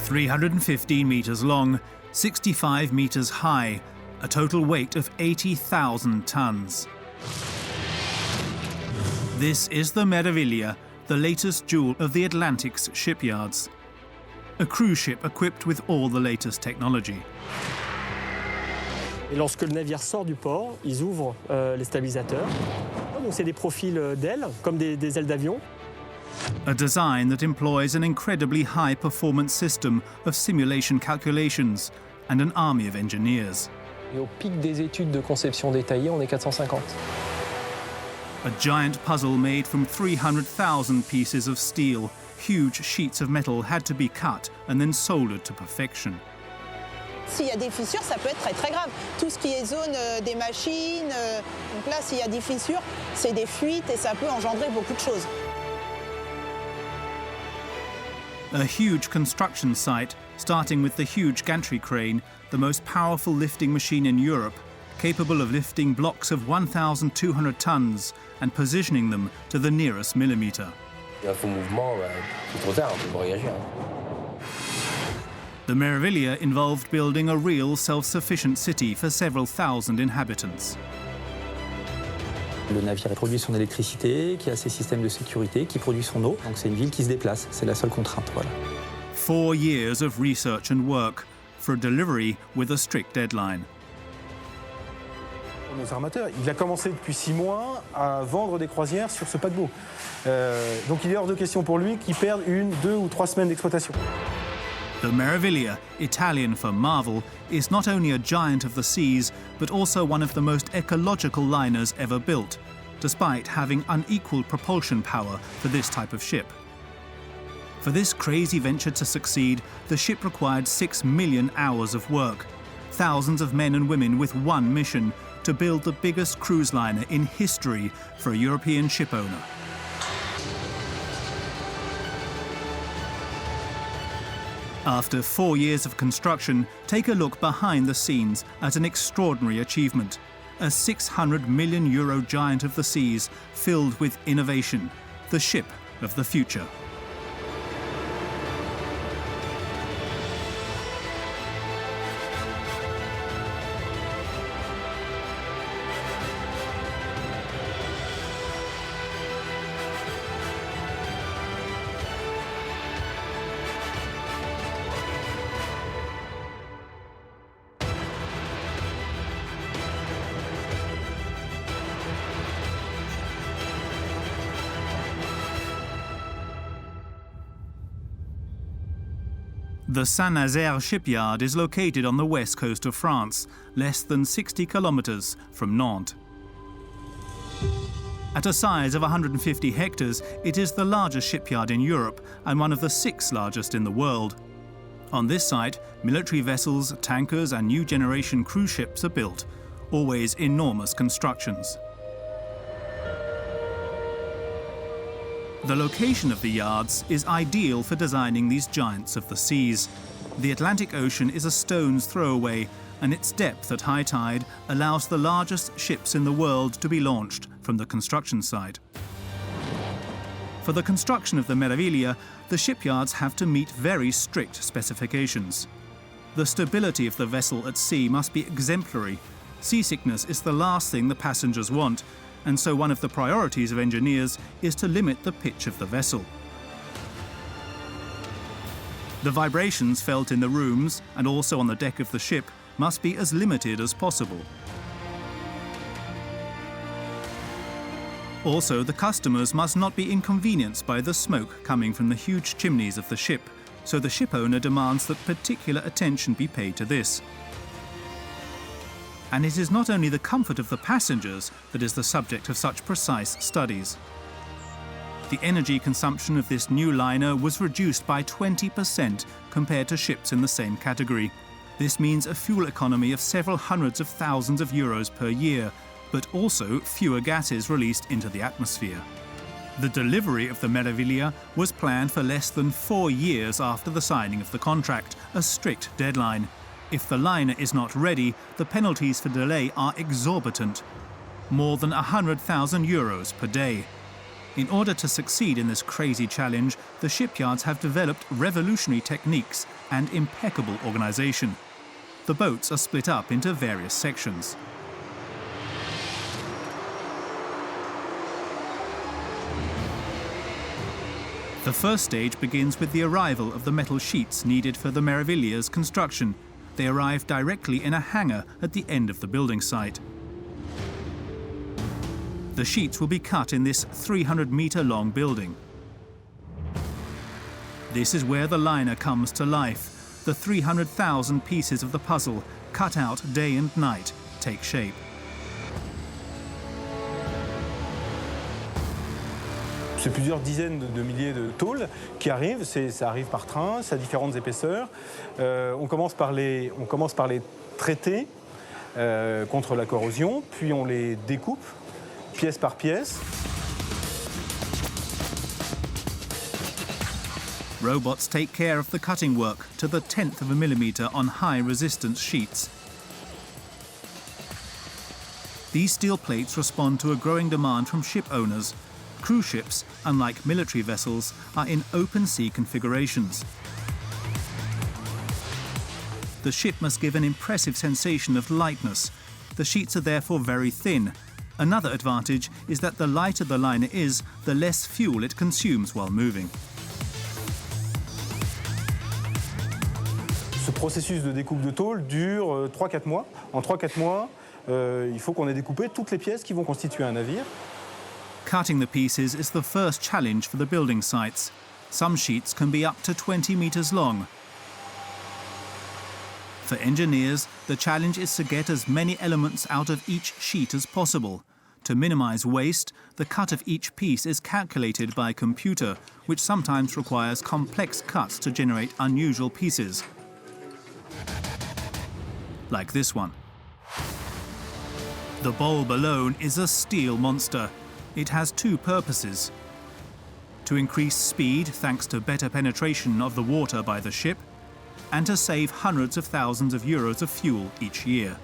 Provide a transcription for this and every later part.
315 meters long, 65 meters high, a total weight of 80,000 tons. This is the Meraviglia, the latest jewel of the Atlantic's shipyards. A cruise ship equipped with all the latest technology. Et lorsque le navire sort du port, ils ouvrent les stabilisateurs. Donc c'est des profils d'ailes, comme des ailes d'avion. A design that employs an incredibly high-performance system of simulation calculations and an army of engineers. Et au pic des études de conception détaillée, on est 450. A giant puzzle made from 300,000 pieces of steel. Huge sheets of metal had to be cut and then soldered to perfection. S'il y a des fissures, ça peut être très très grave. Tout ce qui est zone des machines, donc là, s'il y a des fissures, c'est des fuites et ça peut engendrer beaucoup de choses. A huge construction site, starting with the huge gantry crane, the most powerful lifting machine in Europe, capable of lifting blocks of 1,200 tons and positioning them to the nearest millimeter. Il mouvement, c'est trop tard, on peut réagir. The Meraviglia involved building a real self-sufficient city for several thousand inhabitants. Le navire produit son électricité, qui a ses systèmes de sécurité, qui produit son eau. Donc c'est une ville qui se déplace, c'est la seule contrainte. Voilà. 4 years of research and work for a delivery with a strict deadline. Nos armateurs, il a commencé depuis 6 mois à vendre des croisières sur ce paquebot. Donc il est hors de question pour lui qu'il perde 1, 2 ou 3 semaines d'exploitation. The Meraviglia, Italian for marvel, is not only a giant of the seas, but also one of the most ecological liners ever built, despite having unequaled propulsion power for this type of ship. For this crazy venture to succeed, the ship required 6 million hours of work, thousands of men and women with one mission: to build the biggest cruise liner in history for a European ship owner. After 4 years of construction, take a look behind the scenes at an extraordinary achievement. A 600 million euro giant of the seas filled with innovation, the ship of the future. The Saint-Nazaire shipyard is located on the west coast of France, less than 60 kilometers from Nantes. At a size of 150 hectares, it is the largest shipyard in Europe and one of the 6 largest in the world. On this site, military vessels, tankers and new generation cruise ships are built, always enormous constructions. The location of the yards is ideal for designing these giants of the seas. The Atlantic Ocean is a stone's throw away, and its depth at high tide allows the largest ships in the world to be launched from the construction site. For the construction of the Meraviglia, the shipyards have to meet very strict specifications. The stability of the vessel at sea must be exemplary. Seasickness is the last thing the passengers want, and so one of the priorities of engineers is to limit the pitch of the vessel. The vibrations felt in the rooms and also on the deck of the ship must be as limited as possible. Also, the customers must not be inconvenienced by the smoke coming from the huge chimneys of the ship, so the ship owner demands that particular attention be paid to this. And it is not only the comfort of the passengers that is the subject of such precise studies. The energy consumption of this new liner was reduced by 20% compared to ships in the same category. This means a fuel economy of several hundreds of thousands of euros per year, but also fewer gases released into the atmosphere. The delivery of the Meraviglia was planned for less than 4 years after the signing of the contract, a strict deadline. If the liner is not ready, the penalties for delay are exorbitant, more than 100,000 euros per day. In order to succeed in this crazy challenge, the shipyards have developed revolutionary techniques and impeccable organisation. The boats are split up into various sections. The first stage begins with the arrival of the metal sheets needed for the Meravilia's construction. They arrive directly in a hangar at the end of the building site. The sheets will be cut in this 300-metre-long building. This is where the liner comes to life. The 300,000 pieces of the puzzle, cut out day and night, take shape. C'est plusieurs dizaines de milliers de tôles qui arrivent, ça arrive par train, c'est à différentes épaisseurs. On commence par les traiter contre la corrosion, puis on les découpe pièce par pièce. Robots take care of the cutting work to the 10th of a millimetre on high-resistance sheets. These steel plates respond to a growing demand from ship owners. Cruise ships, unlike military vessels, are in open sea configurations. The ship must give an impressive sensation of lightness. The sheets are therefore very thin. Another advantage is that the lighter the liner is, the less fuel it consumes while moving. Ce processus de découpe de tôle dure 3-4 mois. En 3-4 mois, il faut qu'on ait découpé toutes les pièces qui vont constituer un navire. Cutting the pieces is the first challenge for the building sites. Some sheets can be up to 20 metres long. For engineers, the challenge is to get as many elements out of each sheet as possible. To minimise waste, the cut of each piece is calculated by computer, which sometimes requires complex cuts to generate unusual pieces. Like this one. The bulb alone is a steel monster. It has two purposes: to increase speed thanks to better penetration of the water by the ship, and to save hundreds of thousands of euros of fuel each year.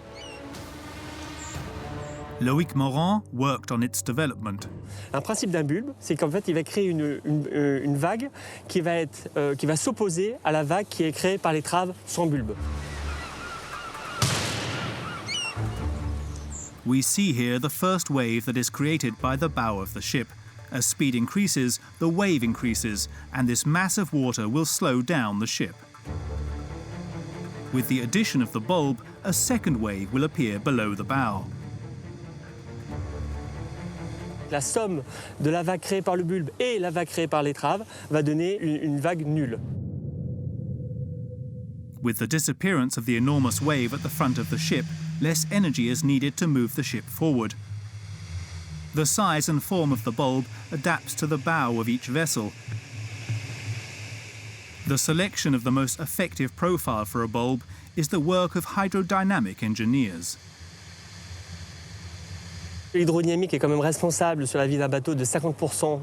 Loïc Morand worked on its development. Un principe d'un bulbe, c'est qu'en fait, il va créer une vague qui va s'opposer à la vague qui est créée par l'étrave sans bulbe. We see here the first wave that is created by the bow of the ship. As speed increases, the wave increases, and this mass of water will slow down the ship. With the addition of the bulb, a second wave will appear below the bow. La somme de la vague créée par le bulbe et la vague créée par l'étrave va donner une vague nulle. With the disappearance of the enormous wave at the front of the ship, less energy is needed to move the ship forward. The size and form of the bulb adapts to the bow of each vessel. The selection of the most effective profile for a bulb is the work of hydrodynamic engineers. L'hydrodynamique est quand même responsable sur la vie d'un bateau de 50%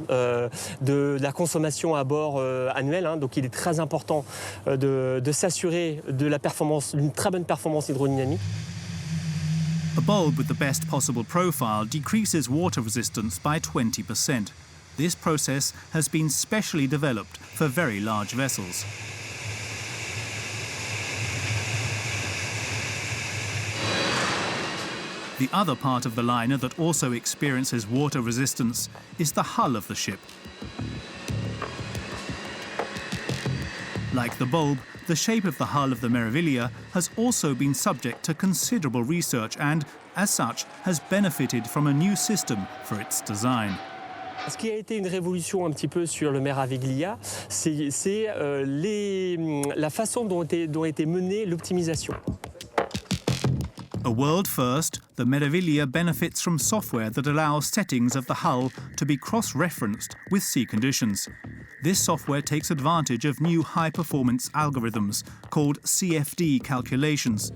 de la consommation à bord annuelle. Donc il est très important de s'assurer d'une très bonne performance hydrodynamique. A bulb with the best possible profile decreases water resistance by 20%. This process has been specially developed for very large vessels. The other part of the liner that also experiences water resistance is the hull of the ship. Like the bulb, the shape of the hull of the Meraviglia has also been subject to considerable research and, as such, has benefited from a new system for its design. Ce qui a été une révolution un petit peu sur le Meraviglia, c'est la façon dont a été menée l'optimisation. A world first, the Meraviglia benefits from software that allows settings of the hull to be cross-referenced with sea conditions. This software takes advantage of new high-performance algorithms called CFD calculations.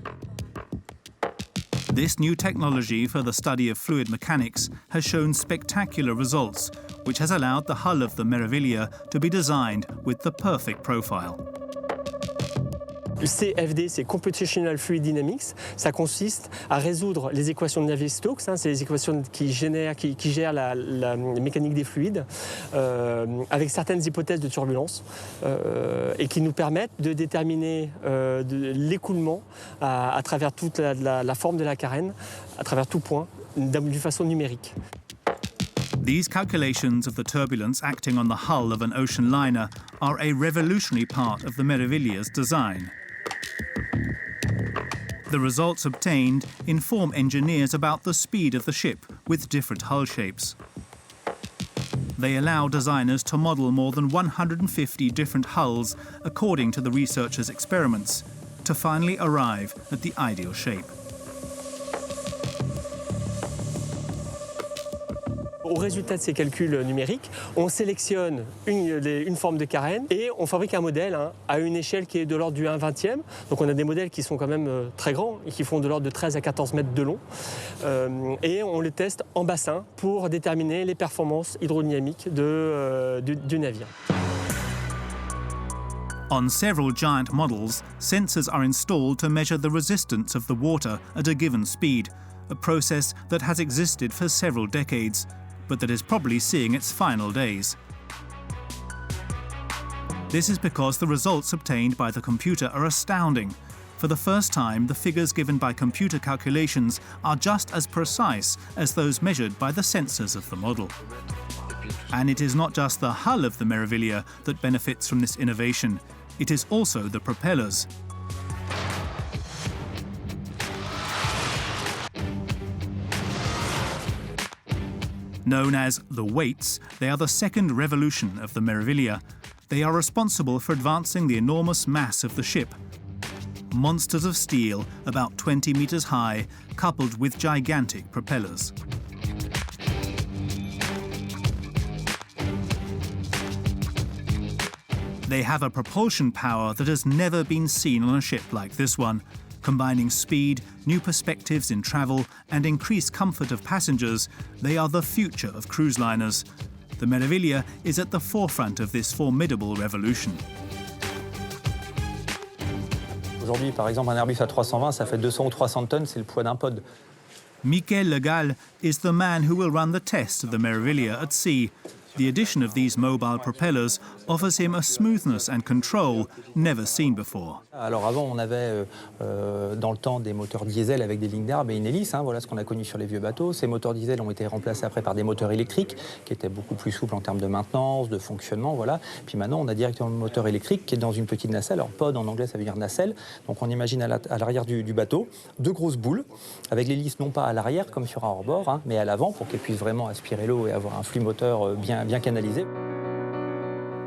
This new technology for the study of fluid mechanics has shown spectacular results, which has allowed the hull of the Meraviglia to be designed with the perfect profile. Le CFD, c'est Computational Fluid Dynamics. Ça consiste à résoudre les équations de Navier-Stokes, c'est les équations qui gèrent la mécanique des fluides, avec certaines hypothèses de turbulence, et qui nous permettent de déterminer l'écoulement à travers toute la forme de la carène, à travers tout point, d'une façon numérique. These calculations of the turbulence acting on the hull of an ocean liner are a revolutionary part of the Meraviglia's design. The results obtained inform engineers about the speed of the ship with different hull shapes. They allow designers to model more than 150 different hulls according to the researchers' experiments, to finally arrive at the ideal shape. Au résultat de ces calculs numériques, on sélectionne une forme de carène et on fabrique un modèle à une échelle qui est de l'ordre du 1/20e. Donc on a des modèles qui sont quand même très grands et qui font de l'ordre de 13 à 14 mètres de long. Et on les teste en bassin pour déterminer les performances hydrodynamiques du navire. On several giant models, sensors are installed to measure the resistance of the water at a given speed, a process that has existed for several decades, but that is probably seeing its final days. This is because the results obtained by the computer are astounding. For the first time, the figures given by computer calculations are just as precise as those measured by the sensors of the model. And it is not just the hull of the Meraviglia that benefits from this innovation, it is also the propellers. Known as the weights, they are the second revolution of the Meraviglia. They are responsible for advancing the enormous mass of the ship. Monsters of steel, about 20 meters high, coupled with gigantic propellers. They have a propulsion power that has never been seen on a ship like this one, combining speed, new perspectives in travel, and increased comfort of passengers. They are the future of cruise liners. The Meraviglia is at the forefront of this formidable revolution. Aujourd'hui, par exemple, un Airbus A320, ça fait 200 ou 300 tonnes, c'est le poids d'un pod. Mikel Legal is the man who will run the test of the Meraviglia at sea. The addition of these mobile propellers offers him a smoothness and control never seen before. Alors avant, on avait dans le temps des moteurs diesel avec des lignes d'arbre et une hélice, voilà ce qu'on a connu sur les vieux bateaux. Ces moteurs diesel ont été remplacés après par des moteurs électriques qui étaient beaucoup plus souples en termes de maintenance, de fonctionnement, voilà. Puis maintenant, on a directement le moteur électrique qui est dans une petite nacelle. Alors pod en anglais, ça veut dire nacelle. Donc on imagine à l'arrière du bateau deux grosses boules avec l'hélice non pas à l'arrière comme sur un hors-bord, mais à l'avant pour qu'elle puisse vraiment aspirer l'eau et avoir un flux moteur bien canalisé.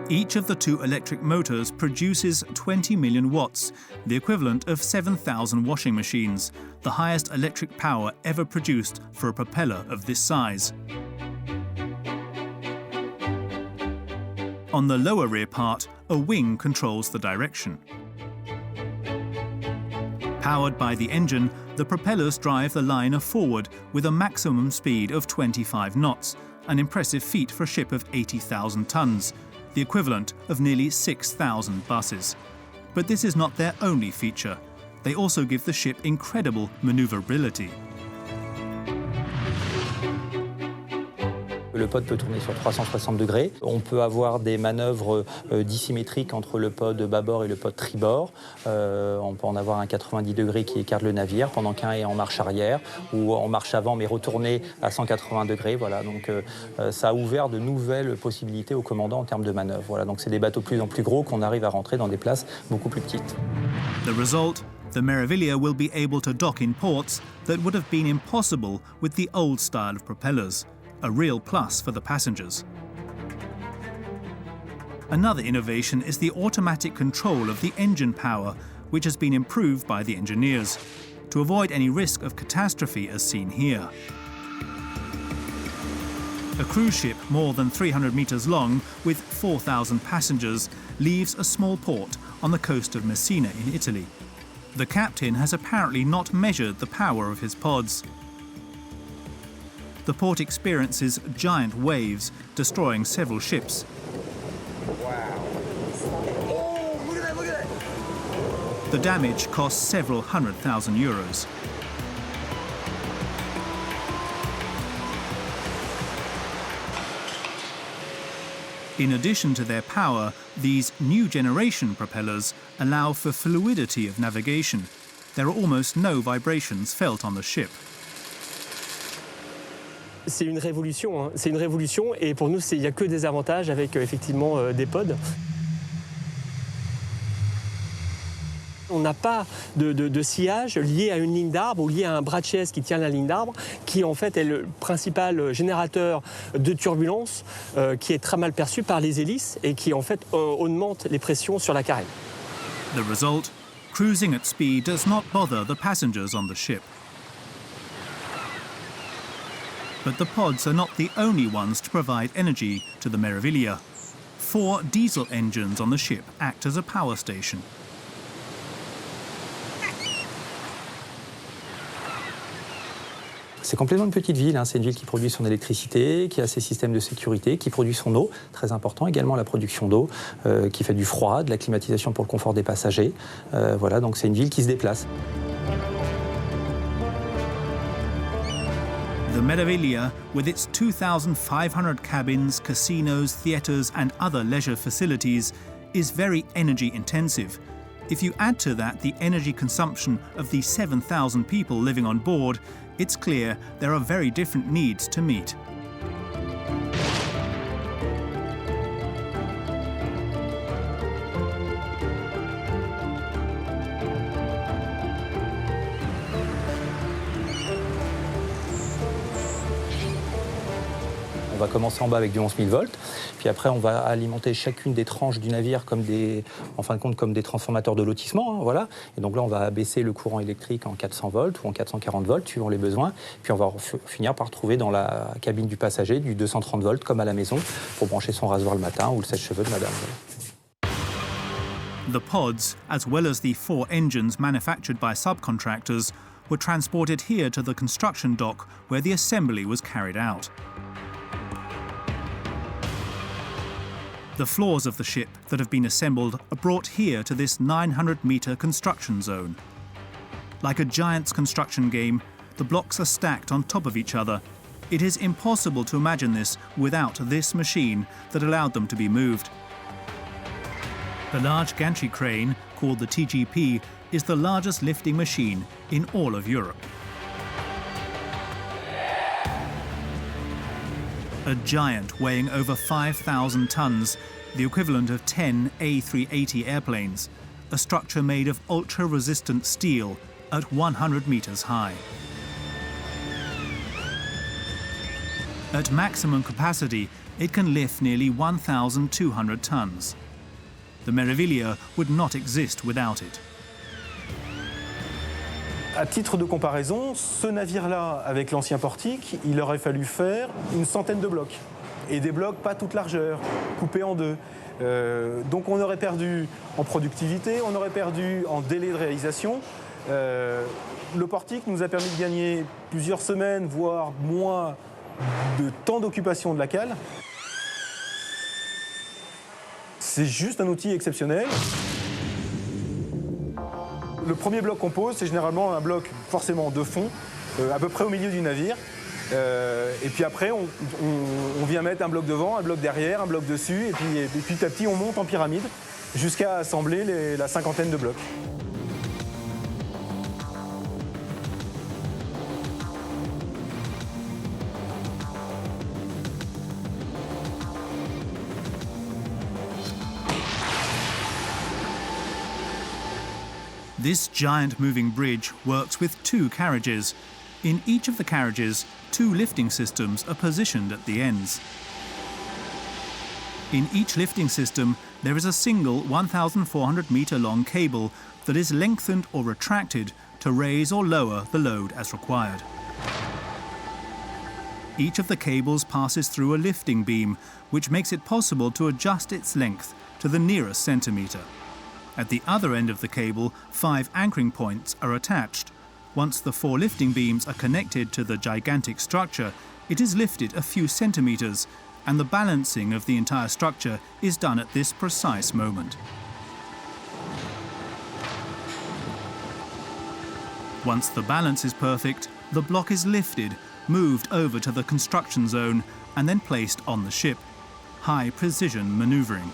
Each of the two electric motors produces 20 million watts, the equivalent of 7,000 washing machines, the highest electric power ever produced for a propeller of this size. On the lower rear part, a wing controls the direction. Powered by the engine, the propellers drive the liner forward with a maximum speed of 25 knots, an impressive feat for a ship of 80,000 tons, the equivalent of nearly 6,000 buses. But this is not their only feature. They also give the ship incredible maneuverability. Le pod peut tourner sur 360 degrés. On peut avoir des manœuvres dissymétriques entre le pod bâbord et le pod tribord. On peut en avoir un 90 degrés qui écarte le navire pendant qu'un est en marche arrière ou en marche avant mais retourné à 180 degrés. Voilà, donc ça a ouvert de nouvelles possibilités aux commandants en termes de manœuvre. Voilà, donc c'est des bateaux de plus en plus gros qu'on arrive à rentrer dans des places beaucoup plus petites. The result, the Meraviglia will be able to dock in ports that would have been impossible with the old style of propellers. A real plus for the passengers. Another innovation is the automatic control of the engine power, which has been improved by the engineers, to avoid any risk of catastrophe as seen here. A cruise ship more than 300 meters long, with 4,000 passengers, leaves a small port on the coast of Messina in Italy. The captain has apparently not measured the power of his pods. The port experiences giant waves, destroying several ships. Wow. Oh, look at that, look at that. The damage costs several €100,000. In addition to their power, these new generation propellers allow for fluidity of navigation. There are almost no vibrations felt on the ship. C'est une révolution, hein. C'est une révolution et pour nous, il n'y a que des avantages avec effectivement des pods. On n'a pas de sillage lié à une ligne d'arbre ou lié à un bras de chaise qui tient la ligne d'arbre, qui en fait est le principal générateur de turbulence qui est très mal perçu par les hélices et qui en fait augmente les pressions sur la carène. The result, cruising at speed does not bother the passengers on the ship. But the pods are not the only ones to provide energy to the Meraviglia. 4 diesel engines on the ship act as a power station. C'est complètement une petite ville, hein. C'est une ville qui produit son électricité, qui a ses systèmes de sécurité, qui produit son eau, très important également la production d'eau, qui fait du froid, de la climatisation pour le confort des passagers. Voilà, donc c'est une ville qui se déplace. The Meraviglia, with its 2,500 cabins, casinos, theatres and other leisure facilities, is very energy intensive. If you add to that the energy consumption of the 7,000 people living on board, it's clear there are very different needs to meet. On va commencer en bas avec du 11 000 volts, puis après on va alimenter chacune des tranches du navire comme en fin de compte comme des transformateurs de lotissement, hein, voilà. Et donc là on va abaisser le courant électrique en 400 volts ou en 440 volts suivant les besoins, puis on va finir par trouver dans la cabine du passager du 230 volts comme à la maison pour brancher son rasoir le matin ou le sèche-cheveux de madame. The pods, as well as the 4 engines manufactured by subcontractors, were transported here to the construction dock where the assembly was carried out. The floors of the ship that have been assembled are brought here to this 900-metre construction zone. Like a giant's construction game, the blocks are stacked on top of each other. It is impossible to imagine this without this machine that allowed them to be moved. The large gantry crane, called the TGP, is the largest lifting machine in all of Europe. A giant weighing over 5,000 tons, the equivalent of 10 A380 airplanes, a structure made of ultra-resistant steel at 100 meters high. At maximum capacity, it can lift nearly 1,200 tons. The Meraviglia would not exist without it. À titre de comparaison, ce navire-là, avec l'ancien portique, il aurait fallu faire une centaine de blocs. Et des blocs pas toute largeur, coupés en deux. Donc on aurait perdu en productivité, on aurait perdu en délai de réalisation. Le portique nous a permis de gagner plusieurs semaines, voire mois de temps d'occupation de la cale. C'est juste un outil exceptionnel. Le premier bloc qu'on pose, c'est généralement un bloc forcément de fond, à peu près au milieu du navire. Et puis après, on vient mettre un bloc devant, un bloc derrière, un bloc dessus, et puis petit à petit, on monte en pyramide jusqu'à assembler la cinquantaine de blocs. This giant moving bridge works with 2 carriages. In each of the carriages, 2 lifting systems are positioned at the ends. In each lifting system, there is a single 1,400-metre long cable that is lengthened or retracted to raise or lower the load as required. Each of the cables passes through a lifting beam, which makes it possible to adjust its length to the nearest centimetre. At the other end of the cable, 5 anchoring points are attached. Once the 4 lifting beams are connected to the gigantic structure, it is lifted a few centimetres, and the balancing of the entire structure is done at this precise moment. Once the balance is perfect, the block is lifted, moved over to the construction zone, and then placed on the ship. High precision maneuvering.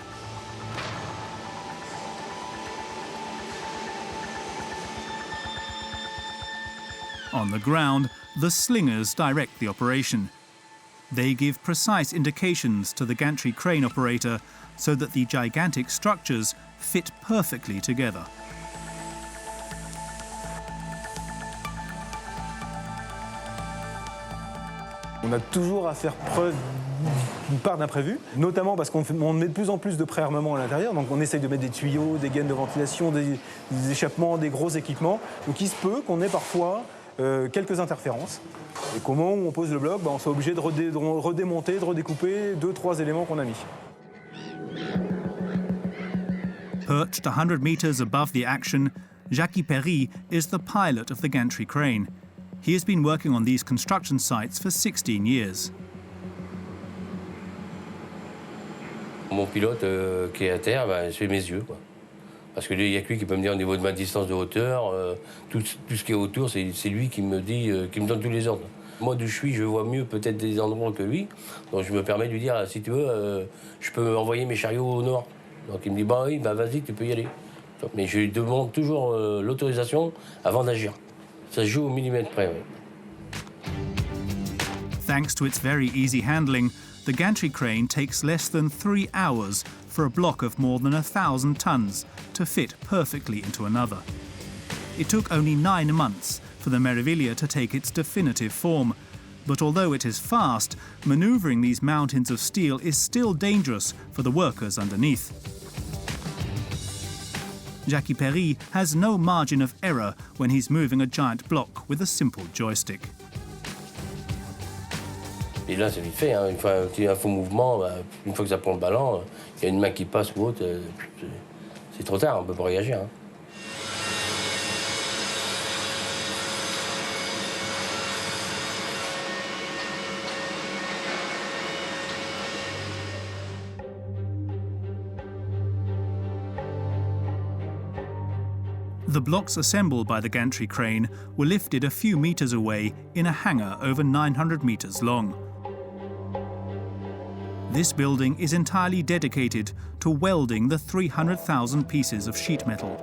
On the ground, the slingers direct the operation. They give precise indications to the gantry crane operator so that the gigantic structures fit perfectly together. On a toujours à faire preuve d'une part d'imprévu, notamment parce qu'on met de plus en plus de préarmement à l'intérieur, donc on essaye de mettre des tuyaux, des gaines de ventilation, des échappements, des gros équipements. Donc il se peut qu'on ait parfois quelques interférences. Et qu'au moment où on pose le bloc, on soit obligé de redémonter, de redécouper 2-3 éléments qu'on a mis. Perched 100 meters above the action, Jackie Perry is the pilot of the gantry crane. He has been working on these construction sites for 16 years. Mon pilote qui est à terre, c'est mes yeux, quoi. Parce qu'il n'y a que lui qui peut me dire au niveau de ma distance de hauteur, tout ce qui est autour, c'est lui qui me dit, qui me donne tous les ordres. Moi, d'où je suis, je vois mieux peut-être des endroits que lui, donc je me permets de lui dire, si tu veux, je peux envoyer mes chariots au nord. Donc il me dit, oui, vas-y, tu peux y aller. Mais je lui demande toujours l'autorisation avant d'agir. Ça se joue au millimètre près. Oui. Thanks to its very easy handling, the gantry crane takes less than 3 hours for a block of more than 1,000 tons to fit perfectly into another. It took only 9 months for the Meraviglia to take its definitive form. But although it is fast, manoeuvring these mountains of steel is still dangerous for the workers underneath. Jackie Perry has no margin of error when he's moving a giant block with a simple joystick. Et là, c'est vite fait. Une fois qu'il y a un faux mouvement, une fois que ça prend le ballon, il y a une main qui passe ou autre, c'est trop tard, on ne peut pas réagir. The blocks assembled by the gantry crane were lifted a few meters away in a hangar over 900 meters long. This building is entirely dedicated to welding the 300,000 pieces of sheet metal.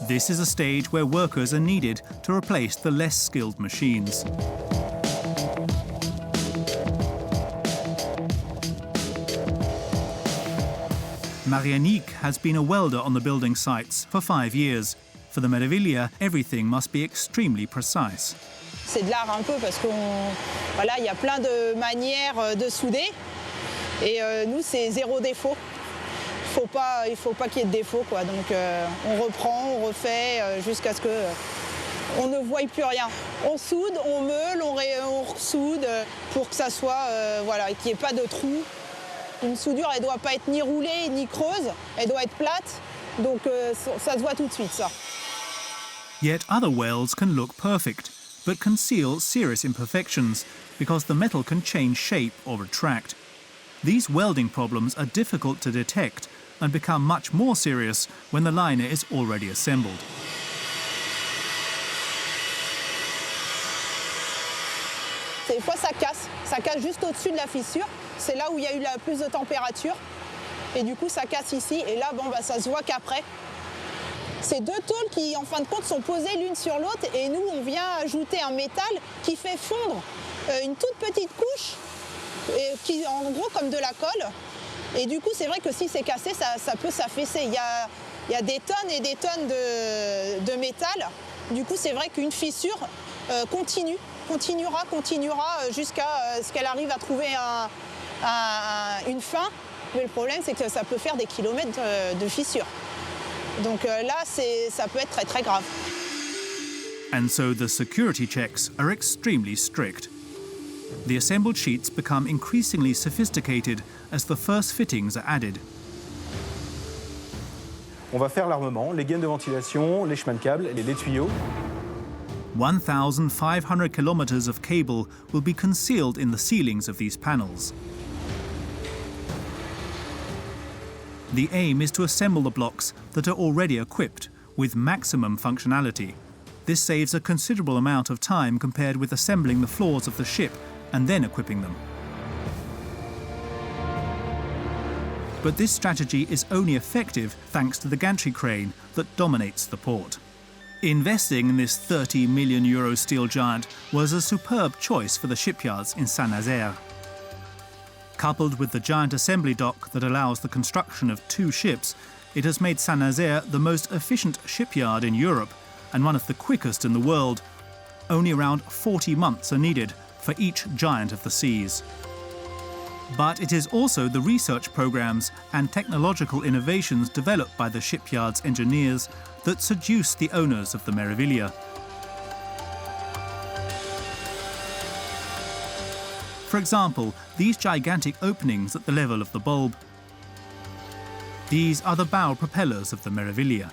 This is a stage where workers are needed to replace the less skilled machines. Marianique has been a welder on the building sites for 5 years. For the Meraviglia, everything must be extremely precise. C'est de l'art un peu parce qu'il y a plein de manières de souder. Et nous, c'est zéro défaut. Il faut pas qu'il y ait de défaut, quoi. Donc on reprend, on refait jusqu'à ce qu'on ne voie plus rien. On soude, on meule, on ressoude pour que ça soit, qu'il n'y ait pas de trou. Une soudure, elle ne doit pas être ni roulée ni creuse, elle doit être plate. Donc ça se voit tout de suite, ça. Yet other welds can look perfect, but conceal serious imperfections because the metal can change shape or retract. These welding problems are difficult to detect and become much more serious when the liner is already assembled. Des fois, ça casse juste au-dessus de la fissure. C'est là où il y a eu la plus de température. Et du coup, ça casse ici. Et là, ça se voit qu'après. C'est deux tôles qui, en fin de compte, sont posées l'une sur l'autre. Et nous, on vient ajouter un métal qui fait fondre une toute petite couche, qui en gros comme de la colle. Et du coup, c'est vrai que si c'est cassé, ça peut s'affaisser. Il y a des tonnes et des tonnes de métal. Du coup, c'est vrai qu'une fissure continuera jusqu'à ce qu'elle arrive à trouver une fin. Mais le problème, c'est que ça peut faire des kilomètres de fissures. Donc là, ça peut être très très grave. And so the security checks are extremely strict. The assembled sheets become increasingly sophisticated as the first fittings are added. On va faire l'armement, les gaines de ventilation, les chemins de câbles, les tuyaux. 1,500 kilometers of cable will be concealed in the ceilings of these panels. The aim is to assemble the blocks that are already equipped with maximum functionality. This saves a considerable amount of time compared with assembling the floors of the ship and then equipping them. But this strategy is only effective thanks to the gantry crane that dominates the port. Investing in this €30 million steel giant was a superb choice for the shipyards in Saint-Nazaire. Coupled with the giant assembly dock that allows the construction of 2 ships, it has made Saint-Nazaire the most efficient shipyard in Europe and one of the quickest in the world. Only around 40 months are needed for each giant of the seas. But it is also the research programs and technological innovations developed by the shipyard's engineers that seduce the owners of the Meraviglia. For example, these gigantic openings at the level of the bulb. These are the bow propellers of the Meraviglia.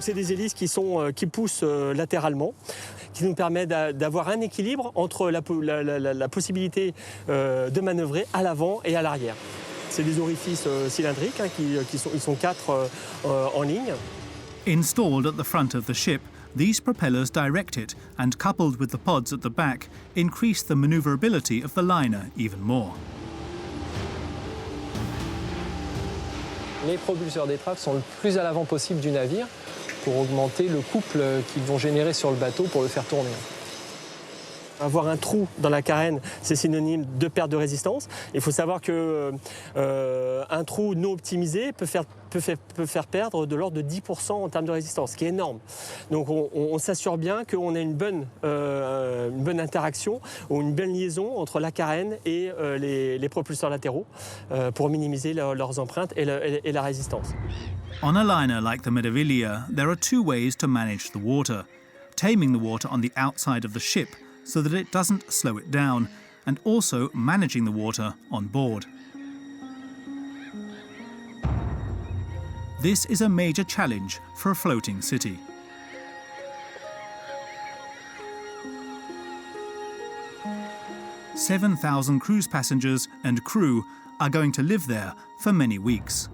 C'est des hélices qui poussent latéralement, qui nous permettent d'avoir un équilibre entre la possibilité de manœuvrer à l'avant et à l'arrière. C'est des orifices cylindriques, ils sont 4 en ligne. Installed at the front of the ship, these propellers direct it and, coupled with the pods at the back, increase the maneuverability of the liner even more. Les propulseurs d'étrave sont le plus à l'avant possible du navire pour augmenter le couple qu'ils vont générer sur le bateau pour le faire tourner. Avoir un trou dans la carène, c'est synonyme de perte de résistance. Il faut savoir qu'un trou non optimisé peut faire perdre de l'ordre de 10% en termes de résistance, ce qui est énorme. Donc on s'assure bien qu'on a une bonne interaction ou une bonne liaison entre la carène et les propulseurs latéraux pour minimiser leurs empreintes et la résistance. On a liner like the Meraviglia, there are 2 ways to manage the water. Taming the water on the outside of the ship so that it doesn't slow it down, and also managing the water on board. This is a major challenge for a floating city. "7,000 cruise passengers and crew are going to live there for many weeks.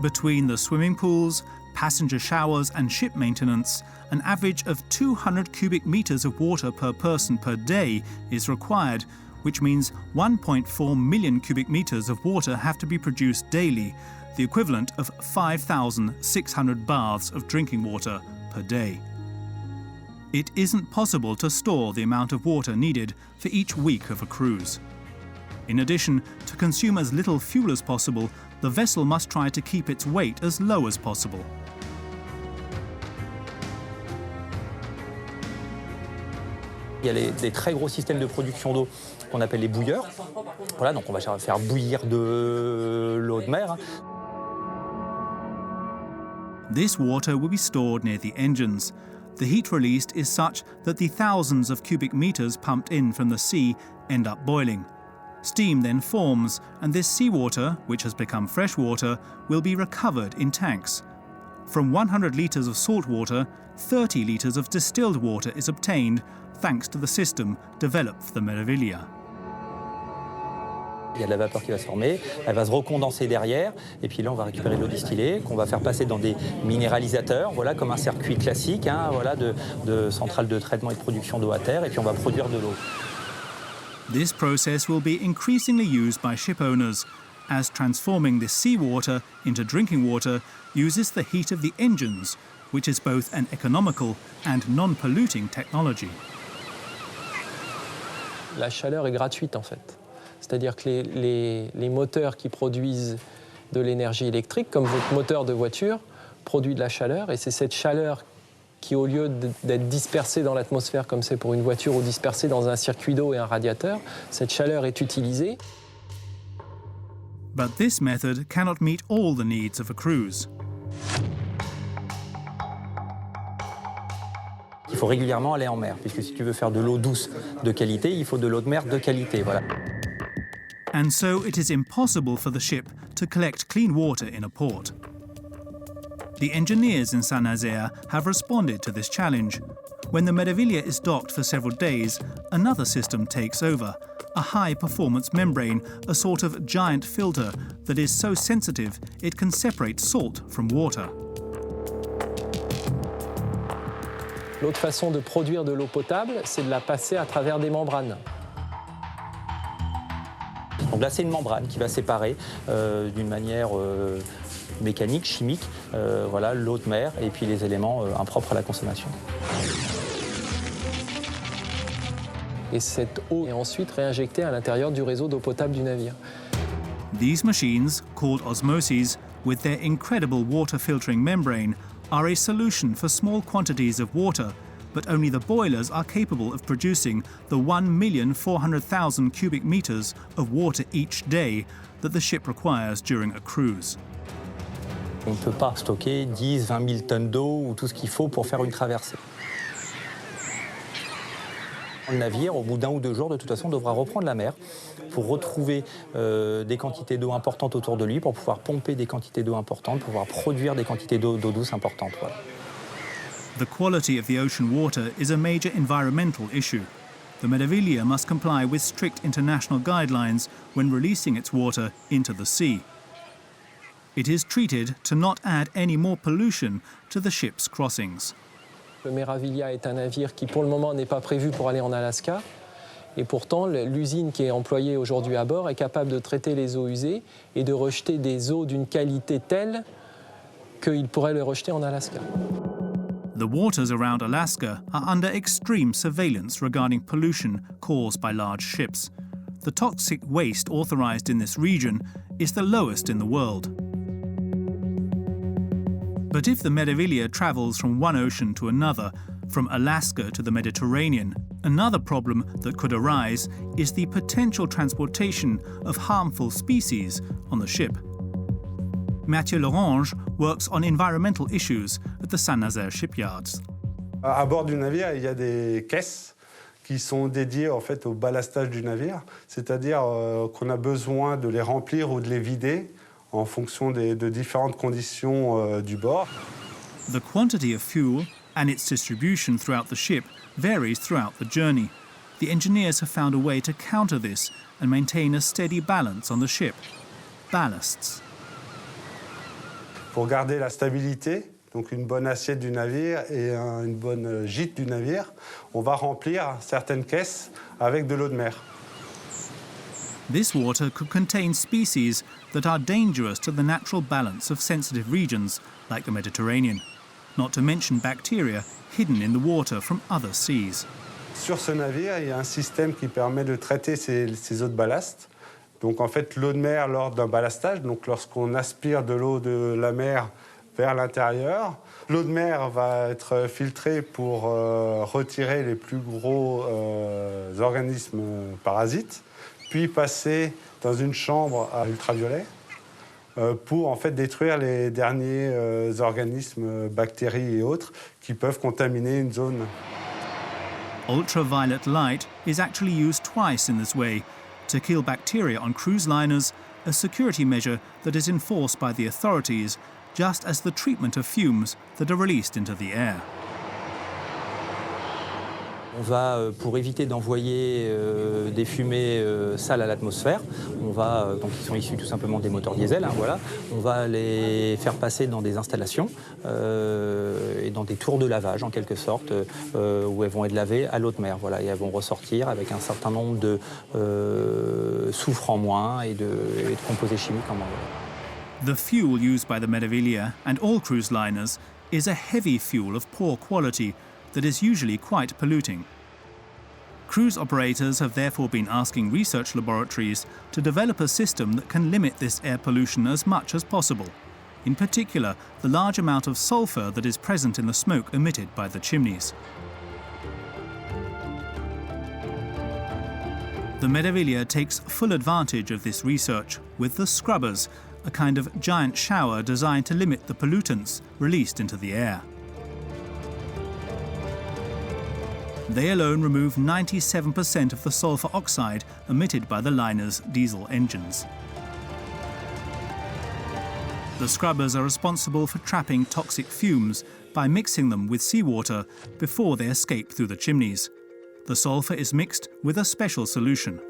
Between the swimming pools, passenger showers and ship maintenance, an average of 200 cubic meters of water per person per day is required, which means 1.4 million cubic meters of water have to be produced daily, the equivalent of 5,600 baths of drinking water per day. It isn't possible to store the amount of water needed for each week of a cruise. In addition, to consume as little fuel as possible, the vessel must try to keep its weight as low as possible. Il y a des très gros systèmes de production d'eau qu'on appelle les bouilleurs. Voilà, donc on va faire bouillir de l'eau de mer. This water will be stored near the engines. The heat released is such that the thousands of cubic meters pumped in from the sea end up boiling. Steam then forms, and this seawater, which has become fresh water, will be recovered in tanks. From 100 litres of salt water, 30 litres of distilled water is obtained thanks to the system developed for the Meraviglia. Il y a de la vapeur qui va se former, elle va se recondenser derrière, et puis là on va récupérer de l'eau distillée qu'on va faire passer dans des minéralisateurs, voilà, comme un circuit classique, voilà, de centrale de traitement et de production d'eau à terre, et puis on va produire de l'eau. This process will be increasingly used by ship owners, as transforming this seawater into drinking water uses the heat of the engines, which is both an economical and non-polluting technology. La chaleur est gratuite en fait. C'est-à-dire que les moteurs qui produisent de l'énergie électrique, comme votre moteur de voiture, produit de la chaleur, et c'est cette chaleur qui, au lieu d'être dispersée dans l'atmosphère comme c'est pour une voiture ou dispersée dans un circuit d'eau et un radiateur, cette chaleur est utilisée. But this method cannot meet all the needs of a cruise. Il faut régulièrement aller en mer, puisque si tu veux faire de l'eau douce de qualité, il faut de l'eau de mer de qualité, voilà. And so it is impossible for the ship to collect clean water in a port. The engineers in Saint-Nazaire have responded to this challenge. When the Meraviglia is docked for several days, another system takes over, a high-performance membrane, a sort of giant filter that is so sensitive it can separate salt from water. L'autre façon de produire de l'eau potable, c'est de la passer à travers des membranes. Donc là, c'est une membrane qui va séparer d'une manière mécanique, chimique, voilà, l'eau de mer et puis les éléments impropres à la consommation. Et cette eau est ensuite réinjectée à l'intérieur du réseau d'eau potable du navire. These machines, called osmoses, with their incredible water filtering membrane, are a solution for small quantities of water, but only the boilers are capable of producing the 1,400,000 cubic meters of water each day that the ship requires during a cruise. On ne peut pas stocker 10, 20 000 tonnes d'eau ou tout ce qu'il faut pour faire une traversée. Le navire, au bout d'un ou deux jours, de toute façon, devra reprendre la mer pour retrouver des quantités d'eau importantes autour de lui, pour pouvoir pomper des quantités d'eau importantes, pour pouvoir produire des quantités d'eau douce importantes. Voilà. The quality of the ocean water is a major environmental issue. The Meraviglia must comply with strict international guidelines when releasing its water into the sea. It is treated to not add any more pollution to the ship's crossings. Le Meraviglia est un navire qui, pour le moment, n'est pas prévu pour aller en Alaska. Et pourtant, l'usine qui est employée aujourd'hui à bord est capable de traiter les eaux usées et de rejeter des eaux d'une qualité telle qu'il pourrait les rejeter en Alaska. The waters around Alaska are under extreme surveillance regarding pollution caused by large ships. The toxic waste authorized in this region is the lowest in the world. But if the Meraviglia travels from one ocean to another, from Alaska to the Mediterranean, another problem that could arise is the potential transportation of harmful species on the ship. Mathieu Lorange works on environmental issues at the Saint-Nazaire shipyards. À bord du navire, il y a des caisses qui sont dédiées en fait au ballastage du navire, c'est-à-dire qu'on a besoin de les remplir ou de les vider en fonction de différentes conditions du bord. The quantity of fuel and its distribution throughout the ship varies throughout the journey. The engineers have found a way to counter this and maintain a steady balance on the ship. Ballasts. Pour garder la stabilité, donc une bonne assiette du navire et une bonne gîte du navire, on va remplir certaines caisses avec de l'eau de mer. This water could contain species that are dangerous to the natural balance of sensitive regions, like the Mediterranean, not to mention bacteria hidden in the water from other seas. Sur ce navire, il y a un système qui permet de traiter ces eaux de ballast. Donc en fait, l'eau de mer lors d'un ballastage, donc lorsqu'on aspire de l'eau de la mer vers l'intérieur, l'eau de mer va être filtrée pour retirer les plus gros organismes parasites, puis passer dans une chambre à ultraviolet pour en fait détruire les derniers organismes, bactéries et autres qui peuvent contaminer une zone. Ultraviolet light is actually used twice in this way, to kill bacteria on cruise liners, a security measure that is enforced by the authorities, just as the treatment of fumes that are released into the air. On va, pour éviter d'envoyer des fumées sales à l'atmosphère, on va, donc qui sont issus tout simplement des moteurs diesel, hein, voilà, on va les faire passer dans des installations et dans des tours de lavage en quelque sorte, où elles vont être lavées à l'eau de mer, voilà, et elles vont ressortir avec un certain nombre de soufre en moins et de composés chimiques en moins. The fuel used by the Meraviglia and all cruise liners is a heavy fuel of poor quality that is usually quite polluting. Cruise operators have therefore been asking research laboratories to develop a system that can limit this air pollution as much as possible, in particular the large amount of sulfur that is present in the smoke emitted by the chimneys. The Meraviglia takes full advantage of this research with the scrubbers, a kind of giant shower designed to limit the pollutants released into the air. They alone remove 97% of the sulfur oxide emitted by the liner's diesel engines. The scrubbers are responsible for trapping toxic fumes by mixing them with seawater before they escape through the chimneys. The sulfur is mixed with a special solution.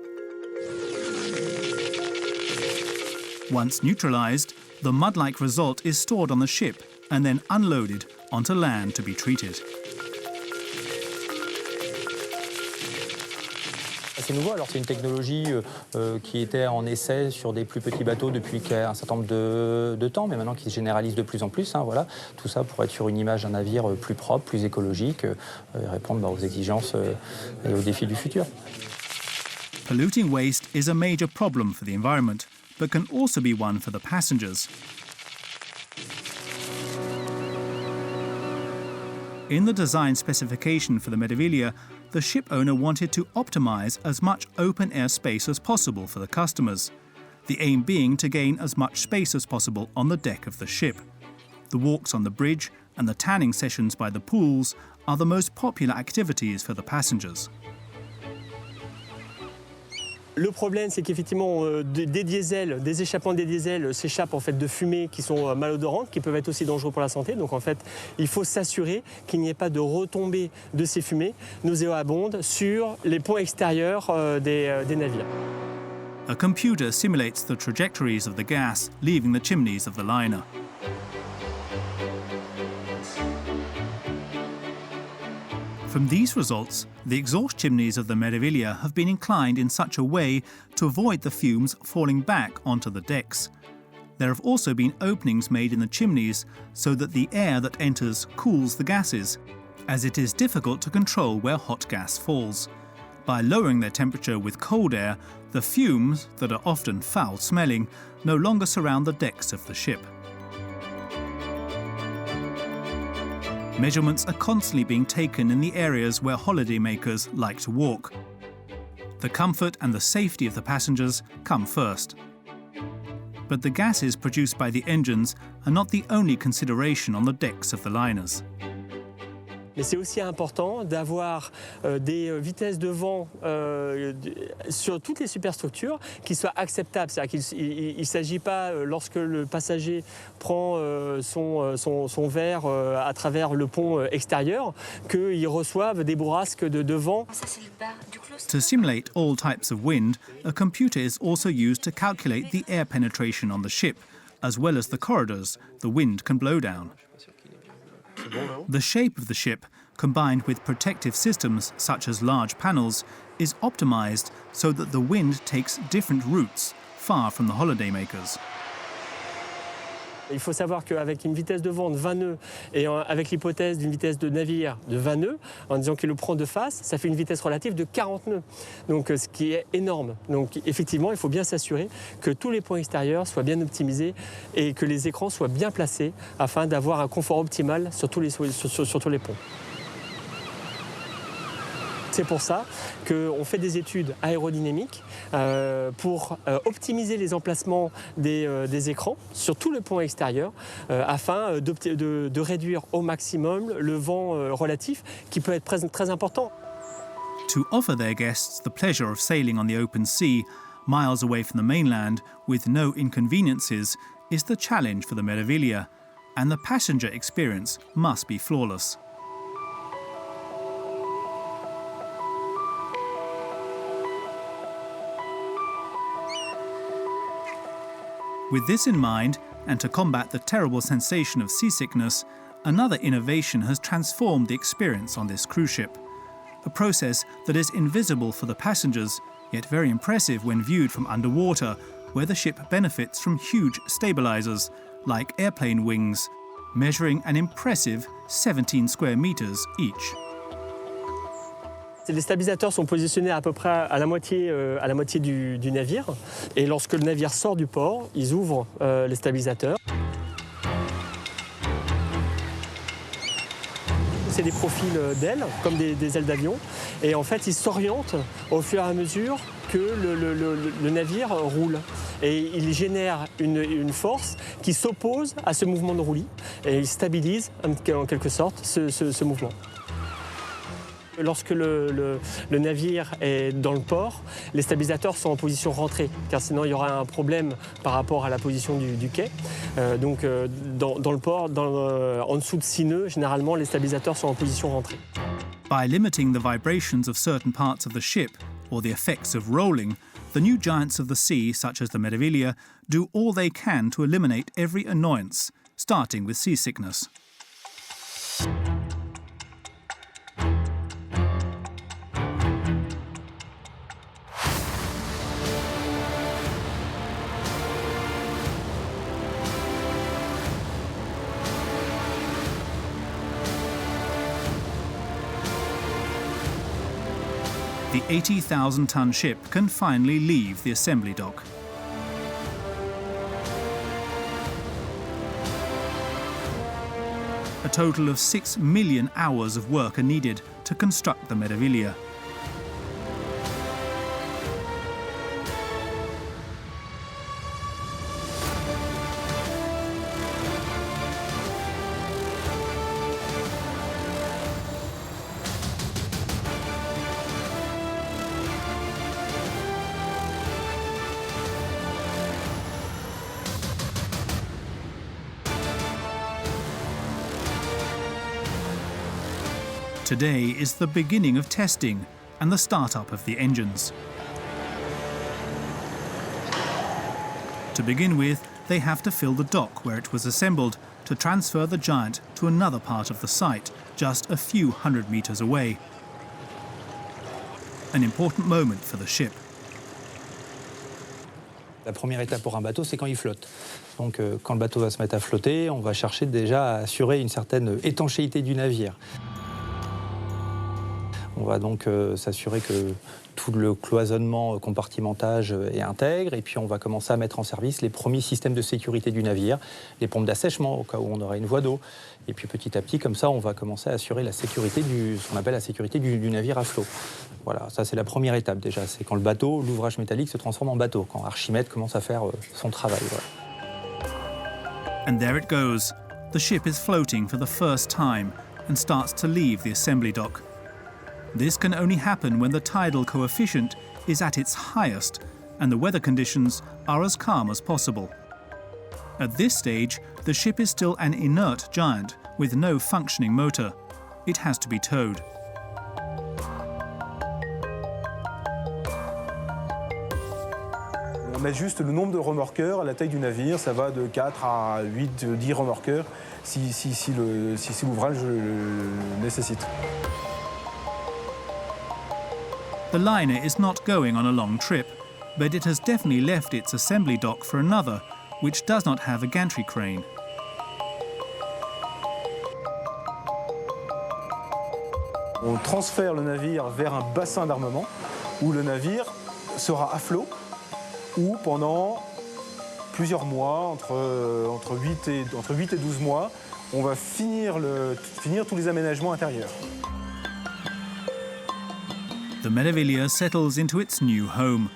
Once neutralized, the mud-like result is stored on the ship and then unloaded onto land to be treated. assez nouveau. Alors c'est une technologie qui était en essai sur des plus petits bateaux depuis un certain nombre de temps, mais maintenant qui se généralise de plus en plus. Voilà. Tout ça pour être sur une image d'un navire plus propre, plus écologique, et répondre aux exigences et aux défis du futur. Polluting waste is a major problem for the environment, but can also be one for the passengers. In the design specification for the Medevilia, the ship owner wanted to optimize as much open-air space as possible for the customers, the aim being to gain as much space as possible on the deck of the ship. The walks on the bridge and the tanning sessions by the pools are the most popular activities for the passengers. Le problème, c'est qu'effectivement, des diesels, des échappements des diesels s'échappent en fait de fumées qui sont malodorantes, qui peuvent être aussi dangereux pour la santé. Donc en fait, il faut s'assurer qu'il n'y ait pas de retombées de ces fumées nauséabondes sur les ponts extérieurs des navires. A computer simulates the trajectories of the gas leaving the chimneys of the liner. From these results, the exhaust chimneys of the Medevilia have been inclined in such a way to avoid the fumes falling back onto the decks. There have also been openings made in the chimneys so that the air that enters cools the gases, as it is difficult to control where hot gas falls. By lowering their temperature with cold air, the fumes, that are often foul-smelling, no longer surround the decks of the ship. Measurements are constantly being taken in the areas where holidaymakers like to walk. The comfort and the safety of the passengers come first. But the gases produced by the engines are not the only consideration on the decks of the liners. Mais c'est aussi important d'avoir des vitesses de vent sur toutes les superstructures qui soient acceptables. C'est-à-dire qu'il ne s'agit pas, lorsque le passager prend son verre à travers le pont extérieur, qu'il reçoive des bourrasques de vent. To simulate all types of wind, a computer is also used to calculate the air penetration on the ship, as well as the corridors the wind can blow down. The shape of the ship, combined with protective systems such as large panels, is optimized so that the wind takes different routes, far from the holidaymakers. Il faut savoir qu'avec une vitesse de vent de 20 nœuds et avec l'hypothèse d'une vitesse de navire de 20 nœuds, en disant qu'il le prend de face, ça fait une vitesse relative de 40 nœuds. Donc ce qui est énorme. Donc effectivement, il faut bien s'assurer que tous les points extérieurs soient bien optimisés et que les écrans soient bien placés afin d'avoir un confort optimal sur tous les ponts. C'est pour ça qu'on fait des études aérodynamiques pour optimiser les emplacements des écrans sur tout le pont extérieur afin de réduire au maximum le vent relatif qui peut être très important. To offer their guests the pleasure of sailing on the open sea, miles away from the mainland, with no inconveniences, is the challenge for the Medevilia, and the passenger experience must be flawless. With this in mind, and to combat the terrible sensation of seasickness, another innovation has transformed the experience on this cruise ship. A process that is invisible for the passengers, yet very impressive when viewed from underwater, where the ship benefits from huge stabilizers, like airplane wings, measuring an impressive 17 square meters each. Les stabilisateurs sont positionnés à peu près à la moitié du navire. Et lorsque le navire sort du port, ils ouvrent les stabilisateurs. C'est des profils d'ailes, comme des ailes d'avion. Et en fait, ils s'orientent au fur et à mesure que le navire roule. Et il génère une force qui s'oppose à ce mouvement de roulis. Et il stabilise en quelque sorte ce mouvement. Lorsque le navire est dans le port, les stabilisateurs sont en position rentrée, car sinon il y aura un problème par rapport à la position du quai. Donc dans le port, en dessous de 6 nœuds, généralement les stabilisateurs sont en position rentrée. By limiting the vibrations of certain parts of the ship, or the effects of rolling, the new giants of the sea, such as the Medevilia, do all they can to eliminate every annoyance, starting with seasickness. The 80,000-ton ship can finally leave the assembly dock. A total of 6 million hours of work are needed to construct the Meraviglia. Today is the beginning of testing and the start-up of the engines. To begin with, they have to fill the dock where it was assembled to transfer the Giant to another part of the site, just a few hundred meters away. An important moment for the ship. La première étape pour un bateau, c'est quand il flotte. Donc quand le bateau va se mettre à flotter, on va chercher déjà à assurer une certaine étanchéité du navire. On va donc s'assurer que tout le cloisonnement, compartimentage est intègre, et puis on va commencer à mettre en service les premiers systèmes de sécurité du navire, les pompes d'assèchement au cas où on aurait une voie d'eau, et puis petit à petit, comme ça, on va commencer à assurer la sécurité ce qu'on appelle la sécurité du navire à flot. Voilà, ça c'est la première étape déjà, c'est quand le bateau, l'ouvrage métallique se transforme en bateau, quand Archimède commence à faire son travail. Voilà. And there it goes. The ship is floating for the first time and starts to leave the assembly dock. This can only happen when the tidal coefficient is at its highest and the weather conditions are as calm as possible. At this stage, the ship is still an inert giant with no functioning motor. It has to be towed. On met juste le nombre de remorqueurs à la taille du navire, ça va de 4 à 8, 10 remorqueurs si l'ouvrage le nécessite. The liner is not going on a long trip, but it has definitely left its assembly dock for another, which does not have a gantry crane. On transfère le navire vers un bassin d'armement où le navire sera à flot ou pendant plusieurs mois, entre 8 et 12 mois, on va finir tous les aménagements intérieurs. The Meraviglia settles into its new home.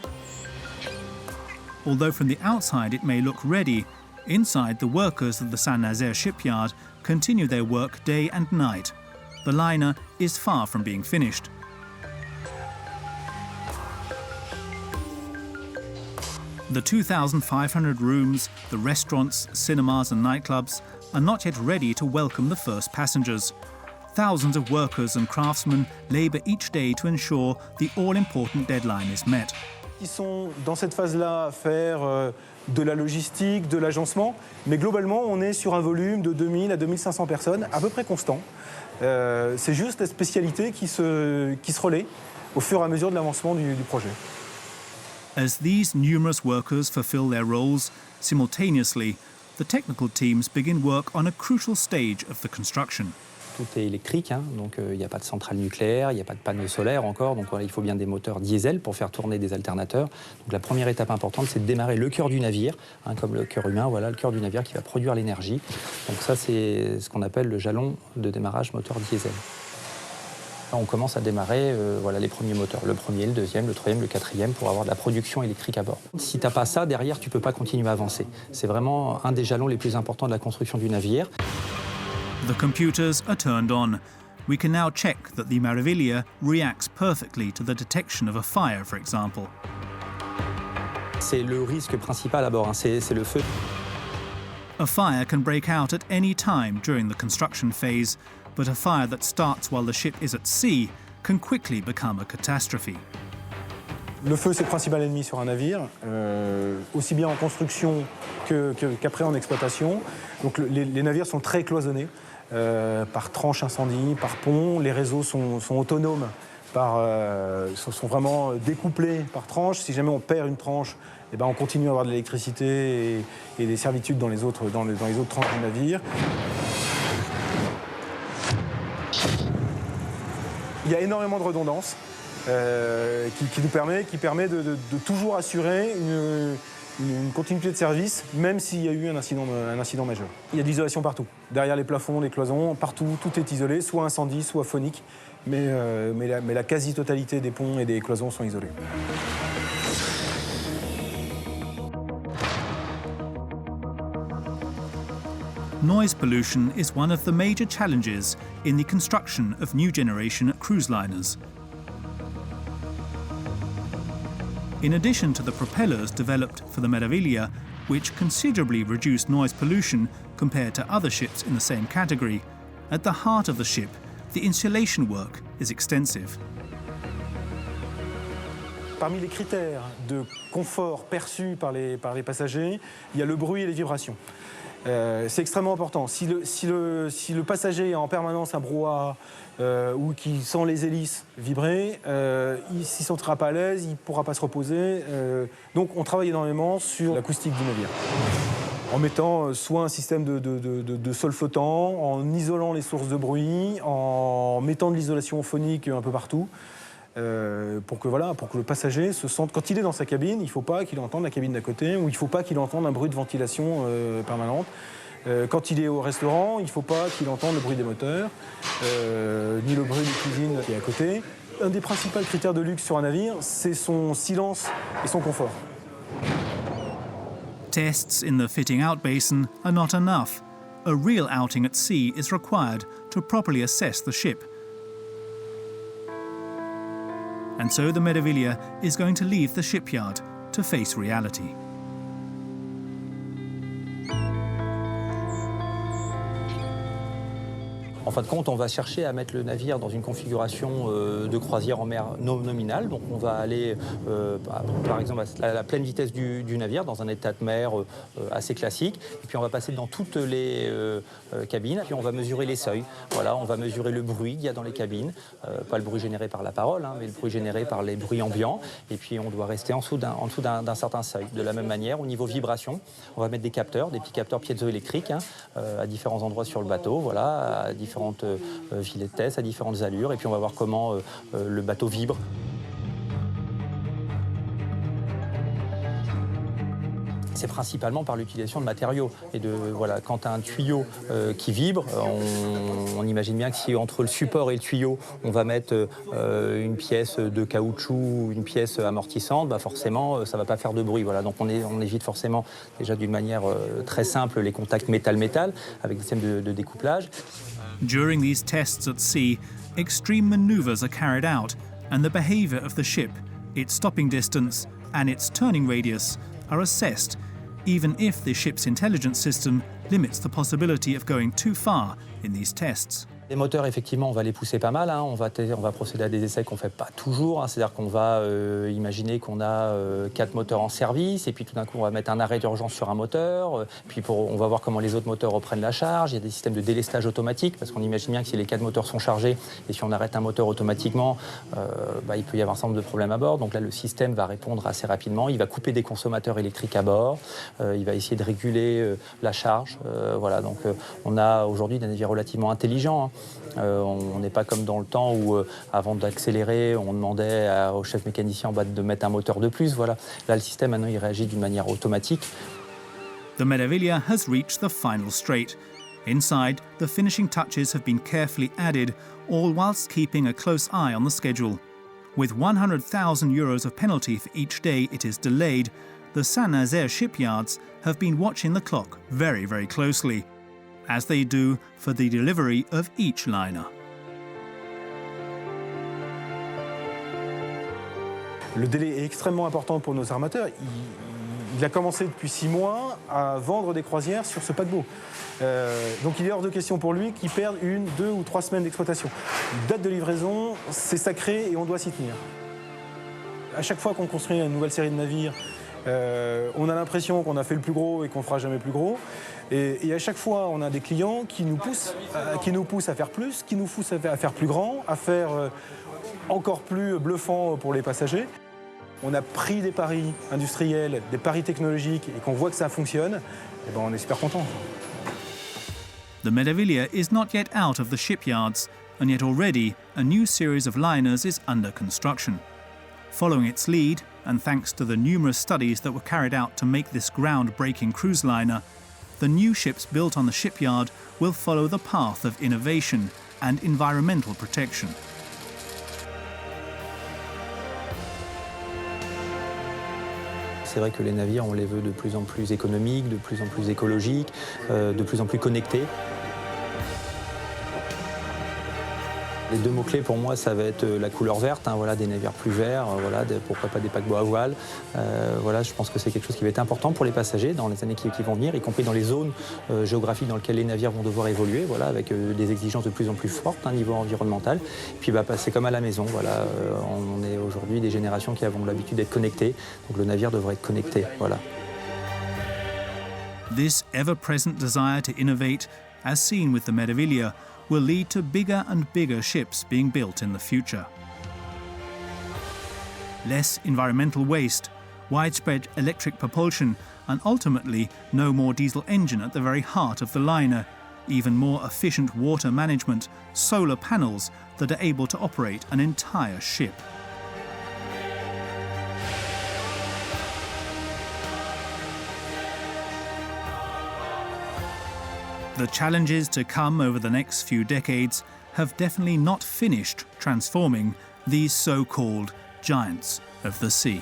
Although from the outside it may look ready, inside the workers of the Saint-Nazaire shipyard continue their work day and night. The liner is far from being finished. The 2,500 rooms, the restaurants, cinemas and nightclubs are not yet ready to welcome the first passengers. Thousands of workers and craftsmen labour each day to ensure the all-important deadline is met. Ils sont dans cette phase-là à faire de la logistique, de l'agencement, mais globalement on est sur un volume de 2000 à 2500 personnes, à peu près constant. C'est juste la spécialité qui se relaie au fur et à mesure de l'avancement du projet. As these numerous workers fulfill their roles, simultaneously, the technical teams begin work on a crucial stage of the construction. Tout est électrique, hein, donc il n'y a pas de centrale nucléaire, il n'y a pas de panneau solaire encore, donc voilà, il faut bien des moteurs diesel pour faire tourner des alternateurs. Donc la première étape importante, c'est de démarrer le cœur du navire, hein, comme le cœur humain, voilà le cœur du navire qui va produire l'énergie. Donc ça, c'est ce qu'on appelle le jalon de démarrage moteur diesel. Là, on commence à démarrer voilà, les premiers moteurs, le premier, le deuxième, le troisième, le quatrième, pour avoir de la production électrique à bord. Si tu n'as pas ça, derrière, tu ne peux pas continuer à avancer. C'est vraiment un des jalons les plus importants de la construction du navire. The computers are turned on. We can now check that the Meraviglia reacts perfectly to the detection of a fire, for example. C'est le risque principal à bord, hein, c'est le feu. A fire can break out at any time during the construction phase, but a fire that starts while the ship is at sea can quickly become a catastrophe. Le feu, c'est le principal ennemi sur un navire, aussi bien en construction qu'après en exploitation. Donc les navires sont très cloisonnés, par tranche incendie, par pont. Les réseaux sont autonomes, sont vraiment découplés par tranche. Si jamais on perd une tranche, eh ben on continue à avoir de l'électricité et des servitudes dans les autres tranches du navire. Il y a énormément de redondance. qui permet de toujours assurer une continuité de service, même s'il y a eu un incident majeur. Il y a de l'isolation partout. Derrière les plafonds, les cloisons, partout, tout est isolé, soit incendie, soit phonique. Mais la quasi-totalité des ponts et des cloisons sont isolés. Noise pollution is one of the major challenges in the construction of new generation cruise liners. In addition to the propellers developed for the Meraviglia, which considerably reduce noise pollution compared to other ships in the same category, at the heart of the ship, the insulation work is extensive. Parmi les critères de confort perçus par les passagers, il y a le bruit et les vibrations. C'est extrêmement important. Si le passager a en permanence un brouhaha ou qu'il sent les hélices vibrer, il ne s'y sentira pas à l'aise, il ne pourra pas se reposer. Donc on travaille énormément sur l'acoustique du navire. En mettant soit un système de sol flottant, en isolant les sources de bruit, en mettant de l'isolation phonique un peu partout. Pour que le passager se sente, quand il est dans sa cabine, il ne faut pas qu'il entende la cabine d'à côté, ou il ne faut pas qu'il entende un bruit de ventilation permanente. Quand il est au restaurant, il ne faut pas qu'il entende le bruit des moteurs, ni le bruit de cuisine qui est à côté. Un des principaux critères de luxe sur un navire, c'est son silence et son confort. Tests in the fitting out basin are not enough. A real outing at sea is required to properly assess the ship. And so the Meraviglia is going to leave the shipyard to face reality. En fin de compte, on va chercher à mettre le navire dans une configuration de croisière en mer nominale. Donc on va aller, par exemple, à la pleine vitesse du navire, dans un état de mer assez classique. Et puis on va passer dans toutes les cabines. Puis on va mesurer les seuils. Voilà, on va mesurer le bruit qu'il y a dans les cabines. Pas le bruit généré par la parole, mais le bruit généré par les bruits ambiants. Et puis on doit rester en dessous d'un certain seuil. De la même manière, au niveau vibration, on va mettre des capteurs, des petits capteurs piézoélectriques à différents endroits sur le bateau. Voilà, à différentes vitesses, à différentes allures, et puis on va voir comment le bateau vibre. C'est principalement par l'utilisation de matériaux. Et quand tu as un tuyau qui vibre, on imagine bien que si entre le support et le tuyau, on va mettre une pièce de caoutchouc ou une pièce amortissante, forcément, ça ne va pas faire de bruit. Voilà. Donc on évite forcément, déjà d'une manière très simple, les contacts métal-métal, avec des systèmes de découplage. During these tests at sea, extreme maneuvers are carried out, and the behaviour of the ship, its stopping distance, and its turning radius are assessed, even if the ship's intelligence system limits the possibility of going too far in these tests. Les moteurs, effectivement, on va les pousser pas mal. On va procéder à des essais qu'on ne fait pas toujours. C'est-à-dire qu'on va imaginer qu'on a 4 moteurs en service, et puis tout d'un coup, on va mettre un arrêt d'urgence sur un moteur. Puis on va voir comment les autres moteurs reprennent la charge. Il y a des systèmes de délestage automatique, parce qu'on imagine bien que si les 4 moteurs sont chargés, et si on arrête un moteur automatiquement, il peut y avoir un certain nombre de problèmes à bord. Donc là, le système va répondre assez rapidement. Il va couper des consommateurs électriques à bord. Il va essayer de réguler la charge. Voilà. Donc on a aujourd'hui des navires relativement intelligents. On n'est pas comme dans le temps où, avant d'accélérer, on demandait au chef mécanicien de mettre un moteur de plus. Voilà. Là, le système, maintenant, il réagit d'une manière automatique. The Meraviglia has reached the final straight. Inside, the finishing touches have been carefully added, all whilst keeping a close eye on the schedule. With 100,000 euros of penalty for each day it is delayed, the Saint-Nazaire shipyards have been watching the clock very, very closely, as they do for the delivery of each liner. Le délai est extrêmement important pour nos armateurs. Il a commencé depuis 6 mois à vendre des croisières sur ce paquebot. Donc il est hors de question pour lui qu'il perde 1, 2 ou 3 semaines d'exploitation. Une date de livraison, c'est sacré et on doit s'y tenir. À chaque fois qu'on construit une nouvelle série de navires, on a l'impression qu'on a fait le plus gros et qu'on ne fera jamais plus gros. Et à chaque fois, on a des clients qui nous poussent à faire plus, qui nous poussent à faire plus grand, à faire encore plus bluffant pour les passagers. On a pris des paris industriels, des paris technologiques, et qu'on voit que ça fonctionne, et on est super content. The Meraviglia is not yet out of the shipyards, and yet already a new series of liners is under construction. Following its lead, and thanks to the numerous studies that were carried out to make this groundbreaking cruise liner, the new ships built on the shipyard will follow the path of innovation and environmental protection. C'est vrai que les navires, on les veut de plus en plus économiques, de plus en plus écologiques, de plus en plus connectés. Les deux mots-clés pour moi, ça va être la couleur verte, hein, voilà, des navires plus verts, voilà, pourquoi pas des paquebots à voile. Voilà, je pense que c'est quelque chose qui va être important pour les passagers dans les années qui vont venir, y compris dans les zones géographiques dans lesquelles les navires vont devoir évoluer, voilà, avec des exigences de plus en plus fortes, hein, niveau environnemental. Puis c'est comme à la maison, voilà, on est aujourd'hui des générations qui avons l'habitude d'être connectées, donc le navire devrait être connecté, voilà. This ever-present desire to innovate, as seen with the Meraviglia, will lead to bigger and bigger ships being built in the future. Less environmental waste, widespread electric propulsion, and ultimately no more diesel engine at the very heart of the liner, even more efficient water management, solar panels that are able to operate an entire ship. The challenges to come over the next few decades have definitely not finished transforming these so-called giants of the sea.